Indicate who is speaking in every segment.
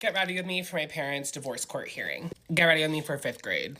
Speaker 1: Get ready with me for my parents' divorce court hearing. Get ready with me for 5th grade.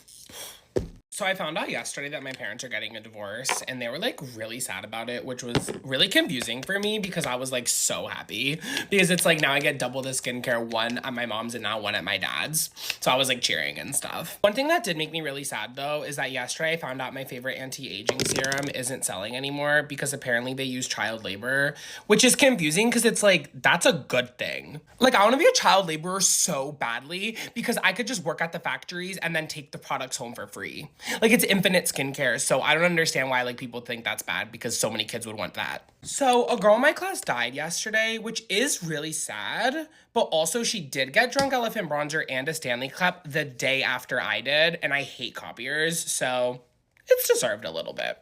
Speaker 1: So I found out yesterday that my parents are getting a divorce, and they were like really sad about it, which was really confusing for me because I was like so happy because it's like now I get double the skincare, one at my mom's and now one at my dad's. So I was like cheering and stuff. One thing that did make me really sad though is that yesterday I found out my favorite anti-aging serum isn't selling anymore because apparently they use child labor, which is confusing because it's like that's a good thing. Like I want to be a child laborer so badly because I could just work at the factories and then take the products home for free. Like it's infinite skincare, so I don't understand why like people think that's bad because so many kids would want that. So a girl in my class died yesterday, which is really sad, but also she did get Drunk Elephant bronzer and a Stanley Cup the day after I did, and I hate copiers, so it's deserved a little bit.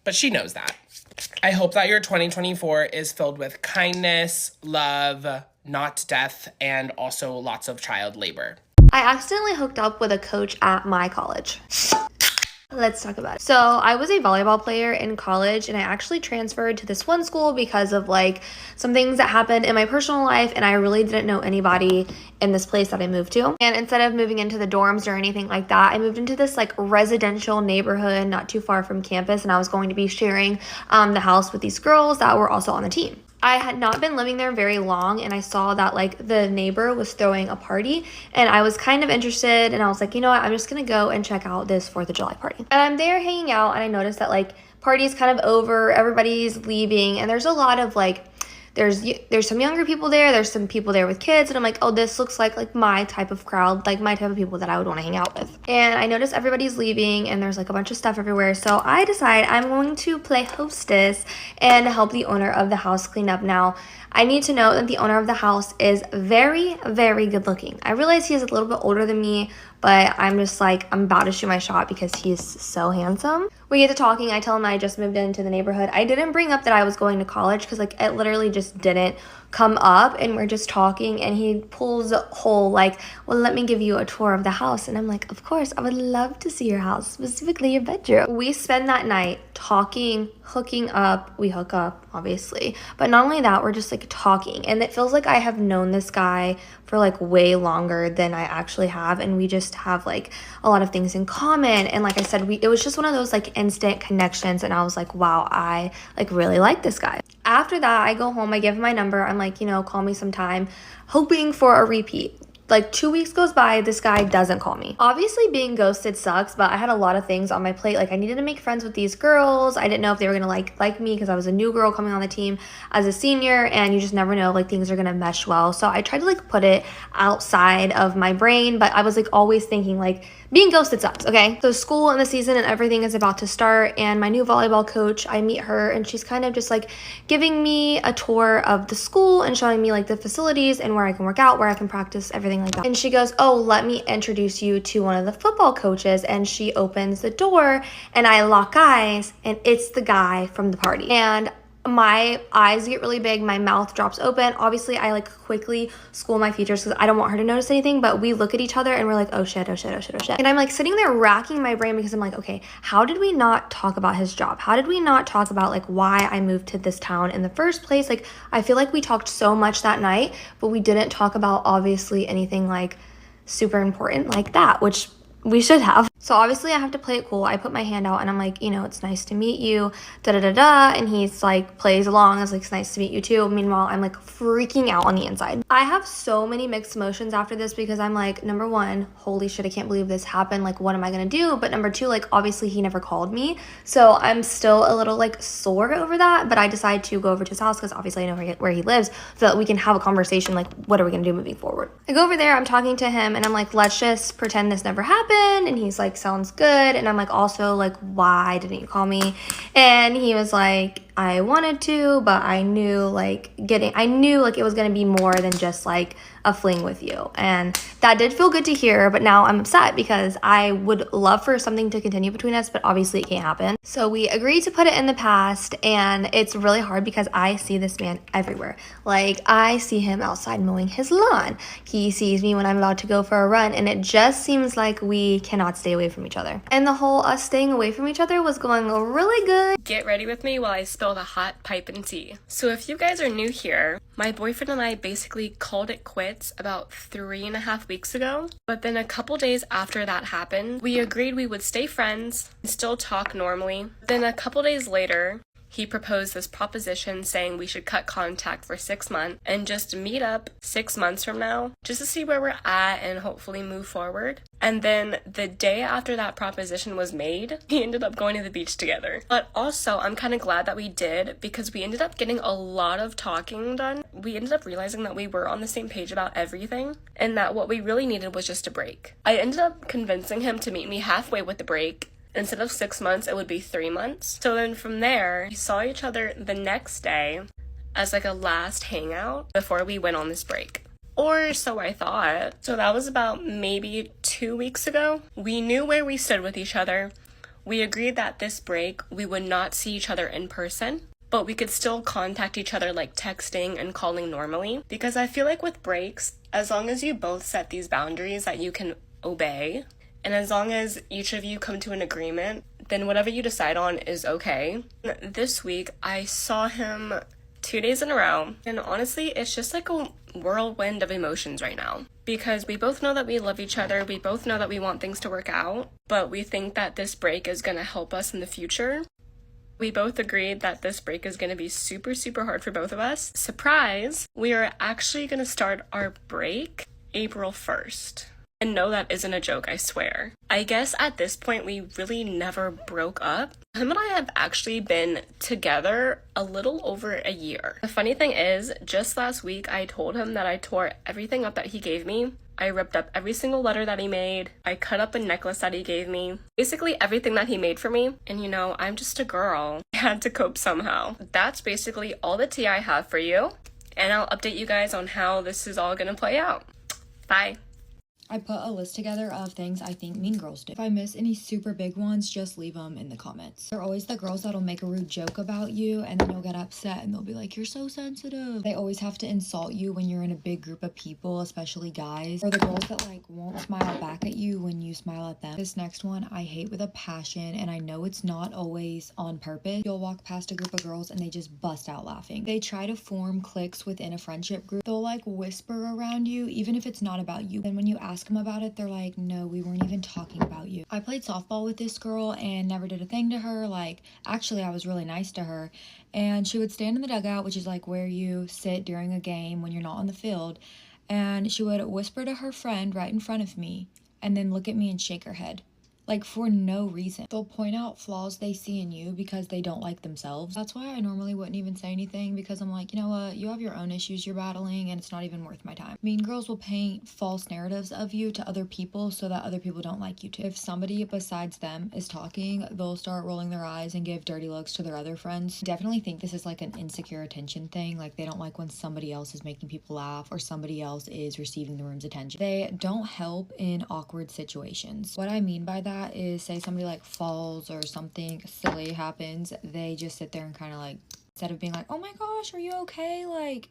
Speaker 1: But she knows that. I hope that your 2024 is filled with kindness, love, not death, and also lots of child labor.
Speaker 2: I accidentally hooked up with a coach at my college. Let's talk about it. So I was a volleyball player in college, and I actually transferred to this one school because of like some things that happened in my personal life, and I really didn't know anybody in this place that I moved to. And instead of moving into the dorms or anything like that, I moved into this like residential neighborhood not too far from campus, and I was going to be sharing the house with these girls that were also on the team. I had not been living there very long, and I saw that like the neighbor was throwing a party, and I was kind of interested, and I was like, you know what, I'm just gonna go and check out this 4th of July party. And I'm there hanging out, and I noticed that like party's kind of over, everybody's leaving, and there's a lot of like there's some younger people there, there's some people there with kids, and I'm like, oh, this looks like my type of crowd, like my type of people that I would want to hang out with. And I notice everybody's leaving, and there's like a bunch of stuff everywhere, so I decide I'm going to play hostess and help the owner of the house clean up. Now, I need to know that the owner of the house is very, very good looking. I realize he is a little bit older than me, but I'm just like, I'm about to shoot my shot because he's so handsome. We get to talking. I tell him I just moved into the neighborhood. I didn't bring up that I was going to college because like it literally just didn't come up, and we're just talking, and he pulls a whole like, well, let me give you a tour of the house. And I'm like, of course, I would love to see your house, specifically your bedroom. We spend that night talking, hooking up. We hook up, obviously, but not only that, we're just like talking, and it feels like I have known this guy for like way longer than I actually have, and we just have like a lot of things in common. And like I said, it was just one of those like instant connections, and I was like, wow, I like really like this guy. After that, I go home, I give him my number, I'm like, you know, call me sometime, hoping for a repeat. Like 2 weeks goes by, this guy doesn't call me. Obviously being ghosted sucks, but I had a lot of things on my plate. Like I needed to make friends with these girls. I didn't know if they were gonna like me because I was a new girl coming on the team as a senior, and you just never know, like things are gonna mesh well. So I tried to like put it outside of my brain, but I was like always thinking like being ghosted sucks, okay? So school and the season and everything is about to start, and my new volleyball coach, I meet her, and she's kind of just like giving me a tour of the school and showing me like the facilities and where I can work out, where I can practice, everything like that. And she goes, oh, let me introduce you to one of the football coaches. And she opens the door, and I lock eyes, and it's the guy from the party. And my eyes get really big, my mouth drops open. Obviously I like quickly school my features because I don't want her to notice anything, but we look at each other and we're like, oh shit, oh shit, oh shit, oh shit. And I'm like sitting there racking my brain because I'm like, okay, how did we not talk about his job? How did we not talk about like why I moved to this town in the first place? Like I feel like we talked so much that night, but we didn't talk about obviously anything like super important like that, which we should have. So obviously I have to play it cool. I put my hand out and I'm like, you know, it's nice to meet you, da da da da. And he's like plays along as like, it's nice to meet you too. Meanwhile, I'm like freaking out on the inside. I have so many mixed emotions after this because I'm like, number one, holy shit, I can't believe this happened. Like, what am I gonna do? But number two, like obviously he never called me. So I'm still a little like sore over that, but I decide to go over to his house because obviously I know where he lives so that we can have a conversation like, what are we gonna do moving forward? I go over there, I'm talking to him, and I'm like, let's just pretend this never happened. And he's like, sounds good. And I'm like, also like, why didn't you call me? And he was like, I wanted to, but I knew like it was gonna be more than just like a fling with you. And that did feel good to hear, but now I'm upset because I would love for something to continue between us, but obviously it can't happen. So we agreed to put it in the past, and it's really hard because I see this man everywhere. Like I see him outside mowing his lawn. He sees me when I'm about to go for a run, and it just seems like we cannot stay away from each other. And the whole us staying away from each other was going really good.
Speaker 3: Get ready with me while I spill the hot pipe and tea. So if you guys are new here, my boyfriend and I basically called it quits quits about 3.5 weeks ago. But then a couple days after that happened, we agreed we would stay friends and still talk normally. Then a couple days later, he proposed this proposition saying we should cut contact for 6 months and just meet up 6 months from now just to see where we're at and hopefully move forward. And then the day after that proposition was made, we ended up going to the beach together. But also, I'm kind of glad that we did because we ended up getting a lot of talking done. We ended up realizing that we were on the same page about everything and that what we really needed was just a break. I ended up convincing him to meet me halfway with the break. Instead of 6 months, it would be 3 months. So then from there, we saw each other the next day as like a last hangout before we went on this break. Or so I thought. So that was about maybe 2 weeks ago. We knew where we stood with each other. We agreed that this break, we would not see each other in person, but we could still contact each other like texting and calling normally. Because I feel like with breaks, as long as you both set these boundaries that you can obey, and as long as each of you come to an agreement, then whatever you decide on is okay. This week, I saw him 2 days in a row, and honestly, it's just like a whirlwind of emotions right now. Because we both know that we love each other, we both know that we want things to work out, but we think that this break is gonna help us in the future. We both agreed that this break is gonna be super, super hard for both of us. Surprise! We are actually gonna start our break April 1st. And no, that isn't a joke, I swear. I guess at this point, we really never broke up. Him and I have actually been together a little over a year. The funny thing is, just last week, I told him that I tore everything up that he gave me. I ripped up every single letter that he made. I cut up a necklace that he gave me. Basically everything that he made for me. And you know, I'm just a girl. I had to cope somehow. That's basically all the tea I have for you. And I'll update you guys on how this is all gonna play out. Bye.
Speaker 4: I put a list together of things I think mean girls do. If I miss any super big ones, just leave them in the comments. They're always the girls that'll make a rude joke about you and then you'll get upset and they'll be like, you're so sensitive. They always have to insult you when you're in a big group of people, especially guys. Or the girls that like won't smile back at you when you smile at them. This next one I hate with a passion, and I know it's not always on purpose. You'll walk past a group of girls and they just bust out laughing. They try to form cliques within a friendship group. They'll like whisper around you even if it's not about you. And when you ask them about it, they're like, no, we weren't even talking about you. I played softball with this girl and never did a thing to her. Like, actually, I was really nice to her, and she would stand in the dugout, which is like where you sit during a game when you're not on the field, and she would whisper to her friend right in front of me and then look at me and shake her head. Like, for no reason. They'll point out flaws they see in you because they don't like themselves. That's why I normally wouldn't even say anything, because I'm like, you know what, you have your own issues you're battling and it's not even worth my time. Mean girls will paint false narratives of you to other people so that other people don't like you too. If somebody besides them is talking, they'll start rolling their eyes and give dirty looks to their other friends. I definitely think this is like an insecure attention thing. Like, they don't like when somebody else is making people laugh or somebody else is receiving the room's attention. They don't help in awkward situations. What I mean by that is, say somebody like falls or something silly happens, they just sit there and kind of like, instead of being like, oh my gosh, are you okay? Like,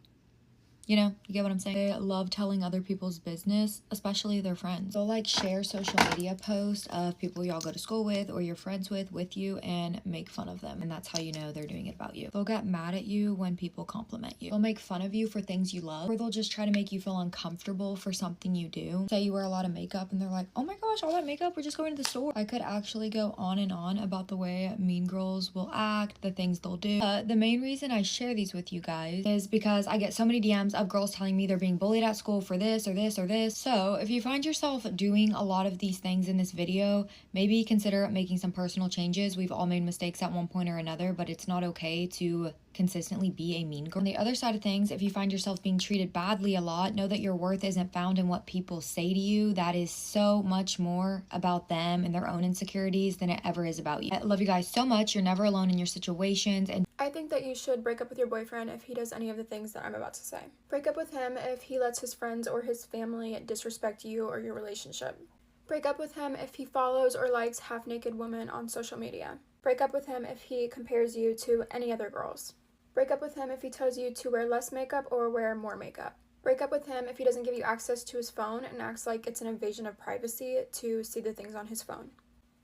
Speaker 4: you know, you get what I'm saying? They love telling other people's business, especially their friends. They'll like share social media posts of people y'all go to school with or you're friends with you, and make fun of them. And that's how you know they're doing it about you. They'll get mad at you when people compliment you. They'll make fun of you for things you love, or they'll just try to make you feel uncomfortable for something you do. Say you wear a lot of makeup and they're like, oh my gosh, all that makeup, we're just going to the store. I could actually go on and on about the way mean girls will act, the things they'll do. The main reason I share these with you guys is because I get so many DMs of girls telling me they're being bullied at school for this or this or this. So if you find yourself doing a lot of these things in this video, maybe consider making some personal changes. We've all made mistakes at one point or another, but it's not okay to consistently be a mean girl. On the other side of things, if you find yourself being treated badly a lot, know that your worth isn't found in what people say to you. That is so much more about them and their own insecurities than it ever is about you. I love you guys so much. You're never alone in your situations. And
Speaker 5: I think that you should break up with your boyfriend if he does any of the things that I'm about to say. Break up with him if he lets his friends or his family disrespect you or your relationship. Break up with him if he follows or likes half-naked women on social media. Break up with him if he compares you to any other girls. Break up with him if he tells you to wear less makeup or wear more makeup. Break up with him if he doesn't give you access to his phone and acts like it's an invasion of privacy to see the things on his phone.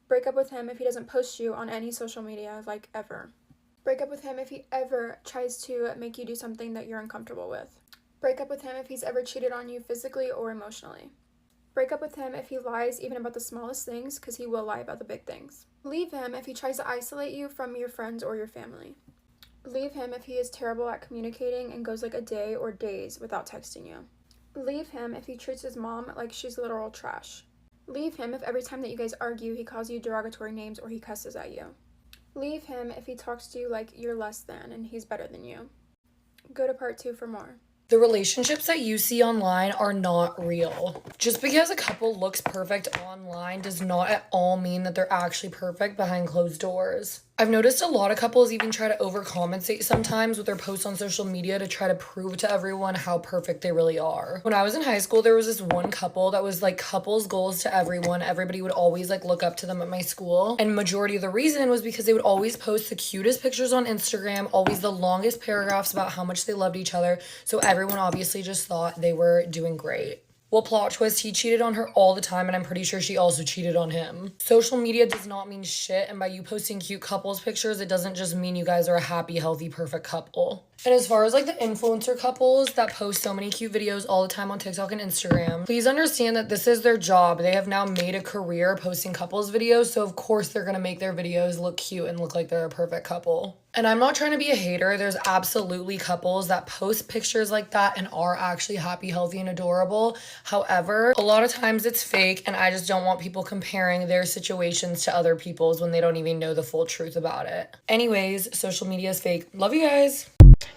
Speaker 5: Break up with him if he doesn't post you on any social media, like, ever. Break up with him if he ever tries to make you do something that you're uncomfortable with. Break up with him if he's ever cheated on you physically or emotionally. Break up with him if he lies even about the smallest things, because he will lie about the big things. Leave him if he tries to isolate you from your friends or your family. Leave him if he is terrible at communicating and goes like a day or days without texting you. Leave him if he treats his mom like she's literal trash. Leave him if every time that you guys argue he calls you derogatory names or he cusses at you. Leave him if he talks to you like you're less than and he's better than you. Go to part 2 for more.
Speaker 6: The relationships that you see online are not real. Just because a couple looks perfect online does not at all mean that they're actually perfect behind closed doors. I've noticed a lot of couples even try to overcompensate sometimes with their posts on social media to try to prove to everyone how perfect they really are. When I was in high school, there was this one couple that was like couples goals to everyone. Everybody would always like look up to them at my school. And majority of the reason was because they would always post the cutest pictures on Instagram, always the longest paragraphs about how much they loved each other. So everyone obviously just thought they were doing great. Well, plot twist, he cheated on her all the time, and I'm pretty sure she also cheated on him. Social media does not mean shit, and by you posting cute couples pictures, it doesn't just mean you guys are a happy, healthy, perfect couple. And as far as like the influencer couples that post so many cute videos all the time on TikTok and Instagram, please understand that this is their job. They have now made a career posting couples videos, so of course they're gonna make their videos look cute and look like they're a perfect couple. And I'm not trying to be a hater. There's absolutely couples that post pictures like that and are actually happy, healthy, and adorable. However, a lot of times it's fake, and I just don't want people comparing their situations to other people's when they don't even know the full truth about it. Anyways, social media is fake. Love you guys.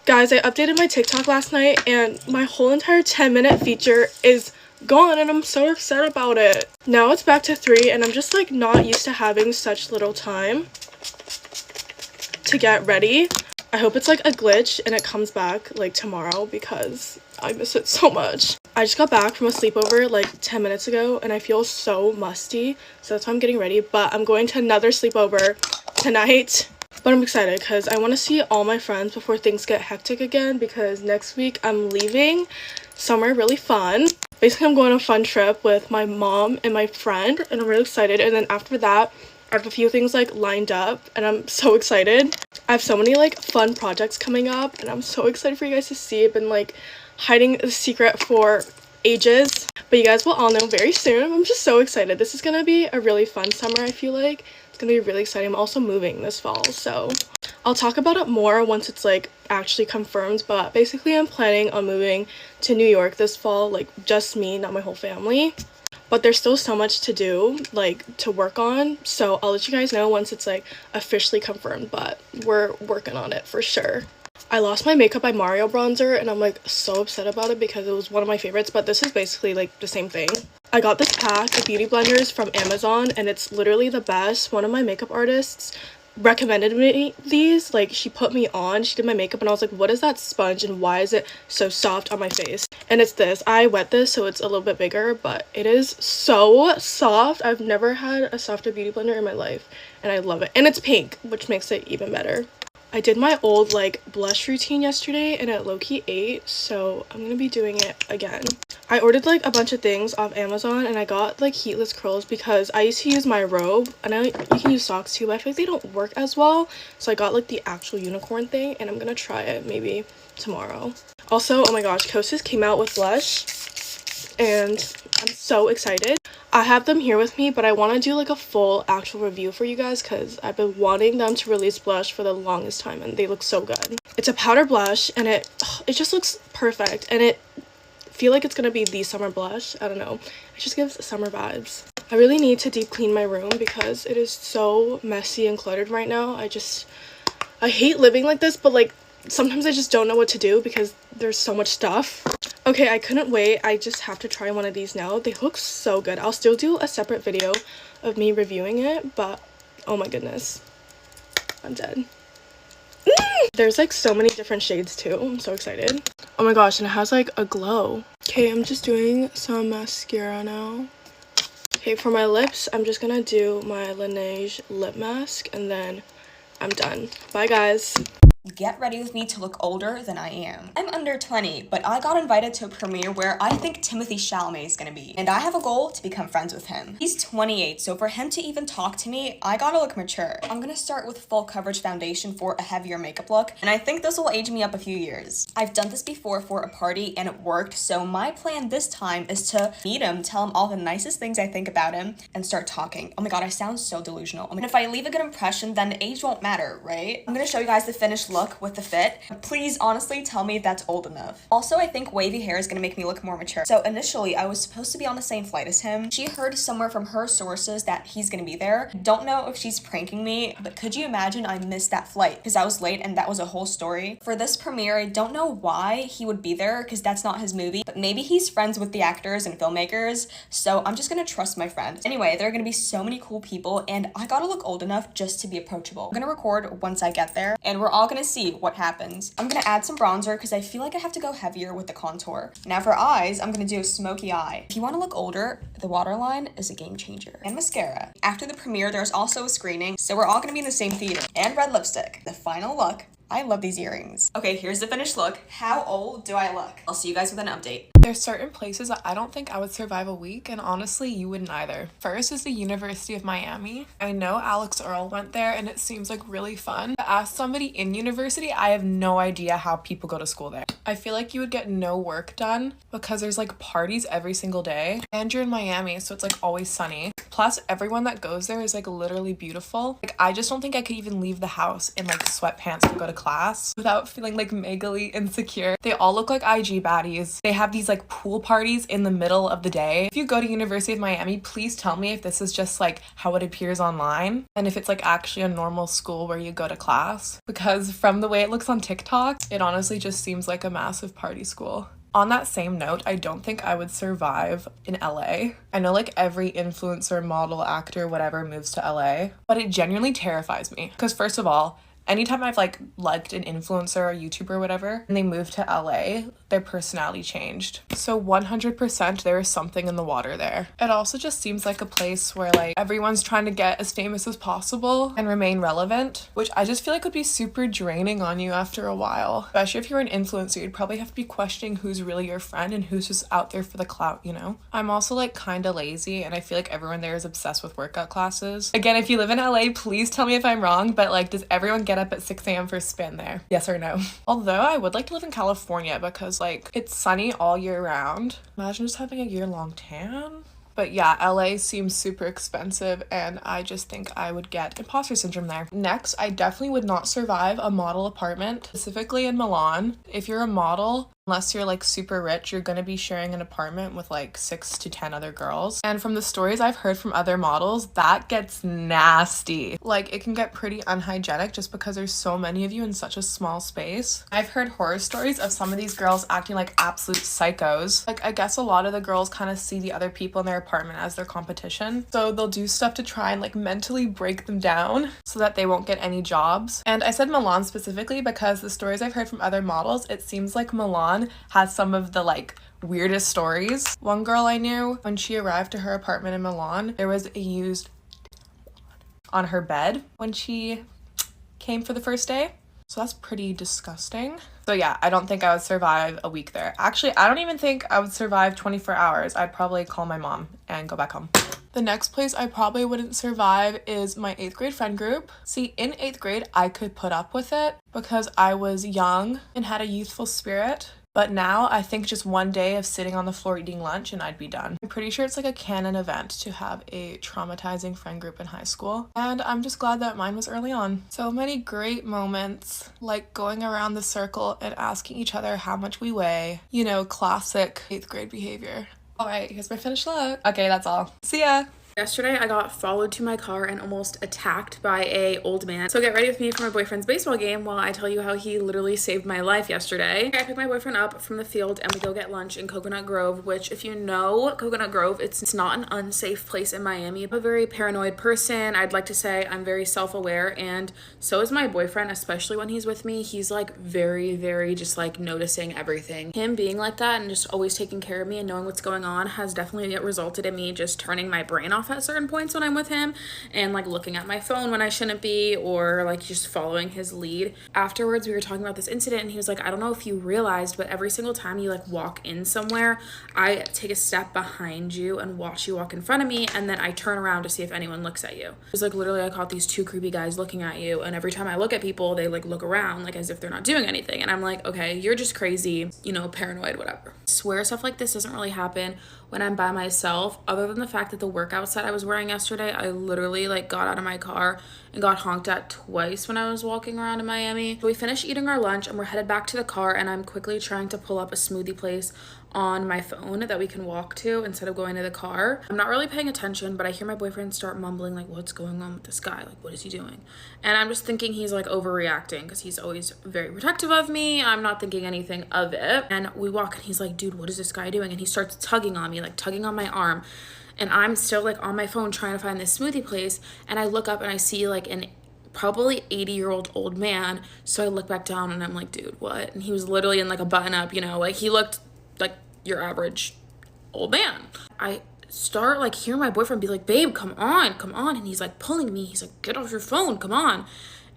Speaker 7: Guys, I updated my TikTok last night and my whole entire 10-minute feature is gone and I'm so upset about it. Now it's back to 3 and I'm just like not used to having such little time to get ready. I hope it's like a glitch and it comes back like tomorrow because I miss it so much. I just got back from a sleepover like 10 minutes ago and I feel so musty, so that's why I'm getting ready. But I'm going to another sleepover tonight. But I'm excited because I want to see all my friends before things get hectic again, because next week I'm leaving somewhere really fun. Basically, I'm going on a fun trip with my mom and my friend and I'm really excited. And then after that, I have a few things like lined up and I'm so excited. I have so many like fun projects coming up and I'm so excited for you guys to see. I've been like hiding the secret for ages, but you guys will all know very soon. I'm just so excited. This is gonna be a really fun summer. I feel like it's gonna be really exciting. I'm also moving this fall, so I'll talk about it more once it's like actually confirmed. But basically I'm planning on moving to New York this fall, like just me, not my whole family. But there's still so much to do, like to work on, so I'll let you guys know once it's like officially confirmed, but we're working on it for sure. I lost my Makeup by Mario bronzer and I'm like so upset about it because it was one of my favorites, but this is basically like the same thing. I got this pack of beauty blenders from Amazon and it's literally the best. One of my makeup artists recommended me these. Like, she put me on, she did my makeup and I was like, what is that sponge and why is it so soft on my face? And it's this. I wet this so it's a little bit bigger, but it is so soft. I've never had a softer beauty blender in my life and I love it. And it's pink, which makes it even better. I did my old like blush routine yesterday and it low-key ate, so I'm gonna be doing it again. I ordered like a bunch of things off Amazon and I got like heatless curls because I used to use my robe. I know you can use socks too, but I feel like they don't work as well, so I got like the actual unicorn thing and I'm gonna try it maybe tomorrow. Also, oh my gosh, Kosas came out with blush and I'm so excited. I have them here with me, but I want to do like a full actual review for you guys because I've been wanting them to release blush for the longest time and they look so good. It's a powder blush and it just looks perfect, and I feel like it's gonna be the summer blush. I don't know, it just gives summer vibes. I really need to deep clean my room because it is so messy and cluttered right now. I hate living like this, but like sometimes I just don't know what to do because there's so much stuff. Okay, I couldn't wait. I just have to try one of these now. They look so good. I'll still do a separate video of me reviewing it, but oh my goodness, I'm dead. There's like so many different shades too. I'm so excited. Oh my gosh, and it has like a glow. Okay, I'm just doing some mascara now. Okay, for my lips, I'm just gonna do my Laneige lip mask and then I'm done. Bye guys.
Speaker 8: Get ready with me to look older than I am. I'm under 20, but I got invited to a premiere where I think Timothée Chalamet is gonna be, and I have a goal to become friends with him. He's 28, so for him to even talk to me, I gotta look mature. I'm gonna start with full coverage foundation for a heavier makeup look, and I think this will age me up a few years. I've done this before for a party and it worked, so my plan this time is to meet him, tell him all the nicest things I think about him, and start talking. Oh my god, I sound so delusional. I mean, if I leave a good impression, then age won't matter, right? I'm gonna show you guys the finished look with the fit. Please honestly tell me if that's old enough. Also, I think wavy hair is gonna make me look more mature. So initially, I was supposed to be on the same flight as him. She heard somewhere from her sources that he's gonna be there. Don't know if she's pranking me, but could you imagine I missed that flight because I was late and that was a whole story. For this premiere, I don't know why he would be there because that's not his movie, but maybe he's friends with the actors and filmmakers, so I'm just gonna trust my friend. Anyway, there are gonna be so many cool people and I gotta look old enough just to be approachable. I'm gonna record once I get there and we're all gonna see what happens. I'm gonna add some bronzer because I feel like I have to go heavier with the contour. Now for eyes, I'm gonna do a smoky eye. If you want to look older, the waterline is a game changer. And mascara. After the premiere, there's also a screening, so we're all gonna be in the same theater. And red lipstick. The final look. I love these earrings. Okay, here's the finished look. How old do I look? I'll see you guys with an update.
Speaker 7: There's certain places that I don't think I would survive a week, and honestly, you wouldn't either. First is the University of Miami. I know Alex Earl went there, and it seems like really fun. But as somebody in university, I have no idea how people go to school there. I feel like you would get no work done because there's like parties every single day, and you're in Miami, so it's like always sunny. Plus, everyone that goes there is like literally beautiful. Like, I just don't think I could even leave the house in like sweatpants to go to class without feeling like megally insecure. They all look like IG baddies. They have these like pool parties in the middle of the day. If you go to University of Miami, please tell me if this is just like how it appears online and if it's like actually a normal school where you go to class, because from the way it looks on TikTok, it honestly just seems like a massive party school. On that same note, I don't think I would survive in LA. I know like every influencer, model, actor, whatever moves to LA, but it genuinely terrifies me because first of all, anytime I've like liked an influencer or YouTuber or whatever and they moved to LA, their personality changed. So 100% there is something in the water there. It also just seems like a place where like everyone's trying to get as famous as possible and remain relevant, which I just feel like would be super draining on you after a while. Especially if you're an influencer, you'd probably have to be questioning who's really your friend and who's just out there for the clout, you know? I'm also like kind of lazy and I feel like everyone there is obsessed with workout classes. Again, if you live in LA, please tell me if I'm wrong, but like, does everyone get up at 6 a.m. for a spin there? Yes or no? Although I would like to live in California because like it's sunny all year round. Imagine just having a year-long tan. But yeah, LA seems super expensive and I just think I would get imposter syndrome there. Next, I definitely would not survive a model apartment, specifically in Milan. If you're a model, unless you're like super rich, you're gonna be sharing an apartment with like 6 to 10 other girls. And from the stories I've heard from other models, that gets nasty. Like it can get pretty unhygienic just because there's so many of you in such a small space. I've heard horror stories of some of these girls acting like absolute psychos. Like I guess a lot of the girls kind of see the other people in their apartment as their competition. So they'll do stuff to try and like mentally break them down so that they won't get any jobs. And I said Milan specifically because the stories I've heard from other models, it seems like Milan has some of the like weirdest stories. One girl I knew, when she arrived to her apartment in Milan, there was a used on her bed when she came for the first day. So that's pretty disgusting. So yeah, I don't think I would survive a week there. Actually, I don't even think I would survive 24 hours. I'd probably call my mom and go back home. The next place I probably wouldn't survive is my 8th grade friend group. See, in 8th grade, I could put up with it because I was young and had a youthful spirit. But now I think just one day of sitting on the floor eating lunch and I'd be done. I'm pretty sure it's like a canon event to have a traumatizing friend group in high school. And I'm just glad that mine was early on. So many great moments, like going around the circle and asking each other how much we weigh. You know, classic 8th grade behavior. All right, here's my finished look. Okay, that's all. See ya.
Speaker 9: Yesterday, I got followed to my car and almost attacked by a old man. So get ready with me for my boyfriend's baseball game while I tell you how he literally saved my life yesterday. I picked my boyfriend up from the field and we go get lunch in Coconut Grove, which if you know Coconut Grove, it's not an unsafe place in Miami. I'm a very paranoid person. I'd like to say I'm very self-aware, and so is my boyfriend, especially when he's with me. He's like very, very just like noticing everything. Him being like that and just always taking care of me and knowing what's going on has definitely resulted in me just turning my brain off off at certain points when I'm with him and like looking at my phone when I shouldn't be, or like just following his lead. Afterwards, we were talking about this incident and he was like, I don't know if you realized, but every single time you like walk in somewhere, I take a step behind you and watch you walk in front of me, and then I turn around to see if anyone looks at you. It was like, literally, I caught these two creepy guys looking at you, and every time I look at people, they like look around like as if they're not doing anything. And I'm like, okay, you're just crazy, you know, paranoid, whatever. I swear stuff like this doesn't really happen when I'm by myself, other than the fact that the workout set I was wearing yesterday, I literally like got out of my car and got honked at twice when I was walking around in Miami. We finished eating our lunch and we're headed back to the car, and I'm quickly trying to pull up a smoothie place on my phone that we can walk to instead of going to the car. I'm not really paying attention, but I hear my boyfriend start mumbling like, what's going on with this guy? Like, what is he doing? And I'm just thinking he's like overreacting because he's always very protective of me. I'm not thinking anything of it. And we walk and he's like, dude, what is this guy doing? And he starts tugging on me, like tugging on my arm. And I'm still like on my phone trying to find this smoothie place. And I look up and I see like an probably 80-year-old old man. So I look back down and I'm like, dude, what? And he was literally in like a button up, you know, like he looked like your average old man. I start like hearing my boyfriend be like, babe, come on. And he's like pulling me. He's like, get off your phone, come on.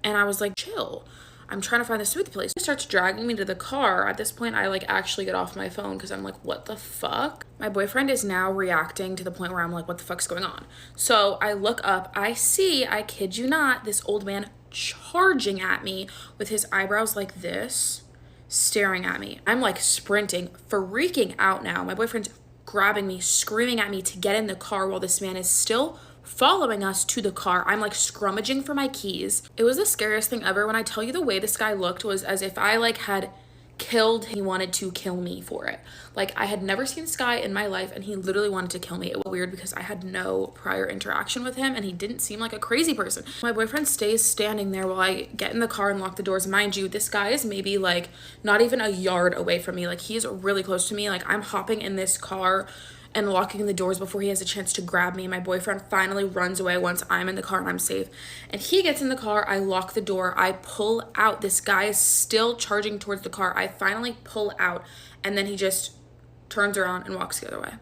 Speaker 9: And I was like, chill. I'm trying to find the smoothie place. He starts dragging me to the car. At this point, I like actually get off my phone because I'm like, what the fuck? My boyfriend is now reacting to the point where I'm like, what the fuck's going on? So I look up, I see, I kid you not, this old man charging at me with his eyebrows like this, staring at me. I'm like sprinting, freaking out now. My boyfriend's grabbing me, screaming at me to get in the car while this man is still following us to the car. I'm like scrummaging for my keys. It was the scariest thing ever. When I tell you the way this guy looked was as if I like had killed, he wanted to kill me for it. Like I had never seen this guy in my life and he literally wanted to kill me. It was weird because I had no prior interaction with him and he didn't seem like a crazy person. My boyfriend stays standing there while I get in the car and lock the doors. Mind you, this guy is maybe like not even a yard away from me. Like he's really close to me. Like I'm hopping in this car and locking the doors before he has a chance to grab me. My boyfriend finally runs away once I'm in the car and I'm safe. And he gets in the car, I lock the door, I pull out. This guy is still charging towards the car. I finally pull out, and then he just turns around and walks the other way.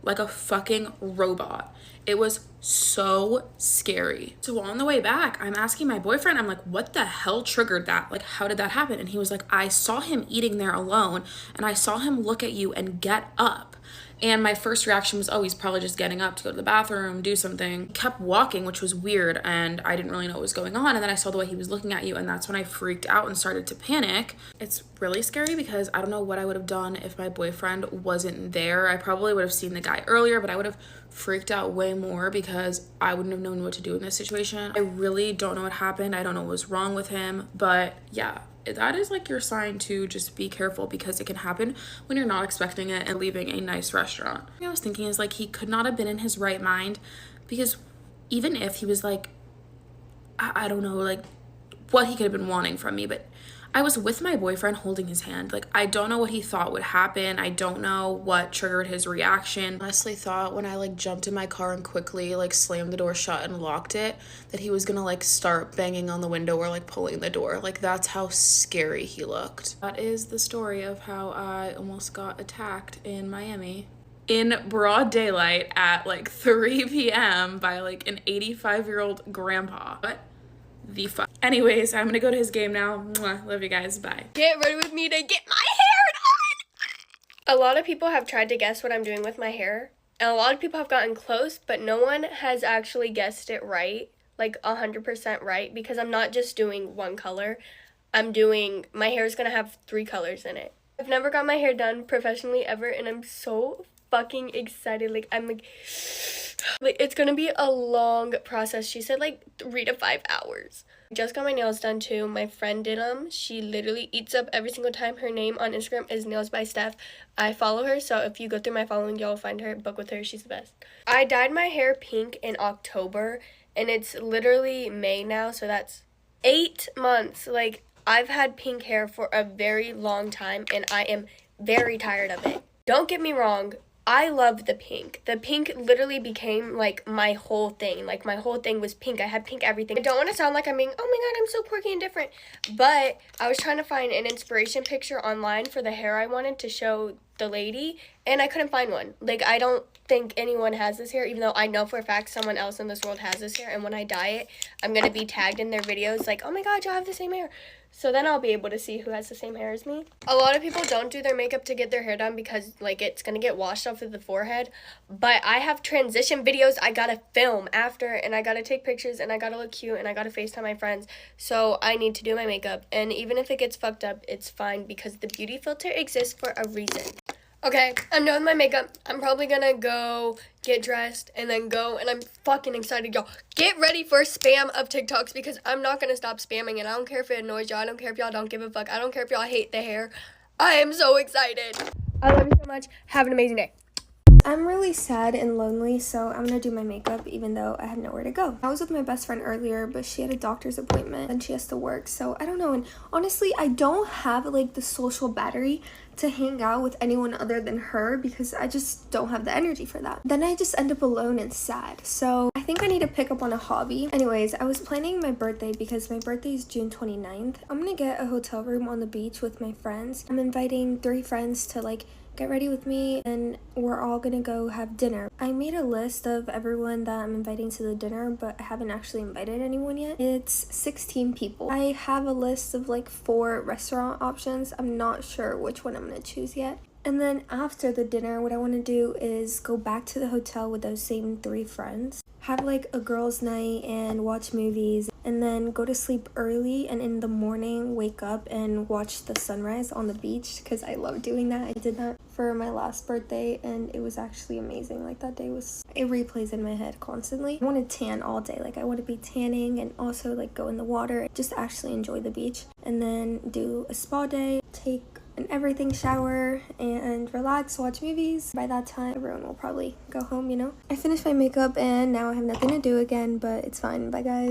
Speaker 9: Like a fucking robot. It was so scary. So on the way back, I'm asking my boyfriend, I'm like, what the hell triggered that? Like, how did that happen? And he was like, I saw him eating there alone, and I saw him look at you and get up. And my first reaction was, oh, he's probably just getting up to go to the bathroom, do something. He kept walking, which was weird, and I didn't really know what was going on. And then I saw the way he was looking at you, and that's when I freaked out and started to panic. It's really scary because I don't know what I would have done if my boyfriend wasn't there. I probably would have seen the guy earlier, but I would have freaked out way more because I wouldn't have known what to do in this situation. I really don't know what happened. I don't know what was wrong with him, but yeah. That is like your sign to just be careful because it can happen when you're not expecting it and leaving a nice restaurant. What I was thinking is like he could not have been in his right mind, because even if he was like, I don't know, like what he could have been wanting from me, but I was with my boyfriend holding his hand. Like, I don't know what he thought would happen. I don't know what triggered his reaction. I honestly thought when I like jumped in my car and quickly like slammed the door shut and locked it, that he was gonna like start banging on the window or like pulling the door. Like, that's how scary he looked. That is the story of how I almost got attacked in Miami. In broad daylight at like 3 p.m. by like an 85-year-old grandpa. What the fuck? Anyways, I'm gonna go to his game now. Mwah. Love you guys. Bye.
Speaker 3: Get ready with me to get my hair done! A lot of people have tried to guess what I'm doing with my hair. And a lot of people have gotten close, but no one has actually guessed it right. Like 100% right. Because I'm not just doing one color. My hair is gonna have 3 colors in it. I've never got my hair done professionally ever, and I'm so fucking excited. Like, I'm like it's gonna be a long process. She said like 3 to 5 hours. Just got my nails done too. My friend did them. She literally eats up every single time. Her name on Instagram is Nails by Steph. I follow her, so if you go through my following, you'll find her. Book with her. She's the best. I dyed my hair pink in October, and it's literally May now, so that's 8 months. Like, I've had pink hair for a very long time, and I am very tired of it. Don't get me wrong. I love the pink. The pink literally became like my whole thing. Like, my whole thing was pink. I had pink everything. I don't want to sound like I'm being, oh my god, I'm so quirky and different. But I was trying to find an inspiration picture online for the hair I wanted to show the lady, and I couldn't find one. Like, I don't think anyone has this hair, even though I know for a fact someone else in this world has this hair, and when I dye it, I'm gonna be tagged in their videos like, oh my god, y'all have the same hair. So then I'll be able to see who has the same hair as me. A lot of people don't do their makeup to get their hair done because like it's gonna get washed off of the forehead, but I have transition videos I gotta film after, and I gotta take pictures, and I gotta look cute, and I gotta FaceTime my friends, so I need to do my makeup, and even if it gets fucked up, it's fine because the beauty filter exists for a reason. Okay, I'm done with my makeup. I'm probably gonna go get dressed and then go, and I'm fucking excited, y'all. Get ready for spam of TikToks because I'm not gonna stop spamming, and I don't care if it annoys y'all. I don't care if y'all don't give a fuck. I don't care if y'all hate the hair. I am so excited. I love you so much. Have an amazing day.
Speaker 5: I'm really sad and lonely, so I'm gonna do my makeup even though I have nowhere to go. I was with my best friend earlier, but she had a doctor's appointment and she has to work, so I don't know. And honestly, I don't have like the social battery to hang out with anyone other than her because I just don't have the energy for that. Then I just end up alone and sad. So I think I need to pick up on a hobby. Anyways, I was planning my birthday because my birthday is June 29th. I'm gonna get a hotel room on the beach with my friends. I'm inviting 3 friends to like get ready with me, and we're all gonna go have dinner. I made a list of everyone that I'm inviting to the dinner, but I haven't actually invited anyone yet. It's 16 people. I have a list of like 4 restaurant options. I'm not sure which one I'm gonna choose yet. And then after the dinner, what I want to do is go back to the hotel with those same 3 friends, have like a girls' night and watch movies, and then go to sleep early, and in the morning wake up and watch the sunrise on the beach because I love doing that. I did that for my last birthday and it was actually amazing. Like that day it replays in my head constantly. I want to tan all day. Like I want to be tanning and also like go in the water, just actually enjoy the beach, and then do a spa day, take an everything shower, and relax, watch movies. By that time, everyone will probably go home, you know? I finished my makeup and now I have nothing to do again, but it's fine. Bye, guys.